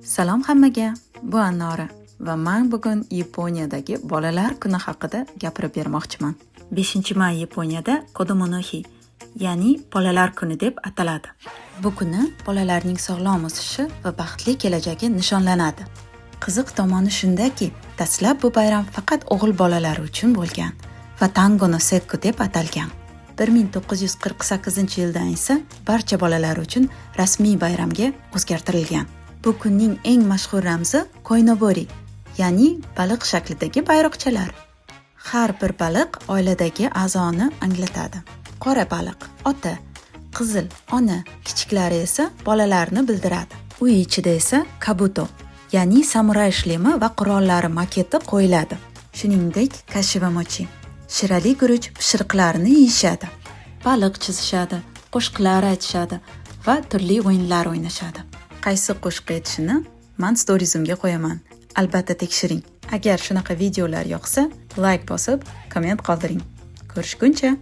Salom hammaga, bu Anora va men bugun Yaponiyadagi bolalar kuni haqida gapirib bermoqchiman. 5-may Yaponiyada Kodomo-no-hi, ya'ni bolalar kuni deb ataladi. Bu kuni bolalarning sog'lom o'sishi va baxtli kelajagi nishonlanadi. Qiziq tomoni shundaki, dastlab bu bayram faqat o'g'il bolalar uchun bo'lgan va Tango no Sekku deb atalgan. 1948-yildan esa barcha bolalar uchun rasmiy bayramga o'zgartirilgan. Bu kunning eng mashhur ramzi koinobori, ya'ni baliq shaklidagi bayroqchalar. Har bir baliq oiladagi a'zoni anglatadi. Qora baliq ota, qizil ona, kichiklari esa bolalarni bildiradi. Uy ichida esa kabuto, ya'ni samuray shlemi va qurollari maketi qo'yiladi. Shuningdek, kashi va mochi, shirali guruch pishiriqlarini yeyishadi. Baliq chizishadi, qo'shiqlar aytishadi va turli o'yinlar o'ynashadi. Qaysi qo'shiq aytishini men stories'imga qo'yaman. Albatta tekshiring. Agar shunaqa videolar yoqsa, like bosib, komment qoldiring. Ko'rishguncha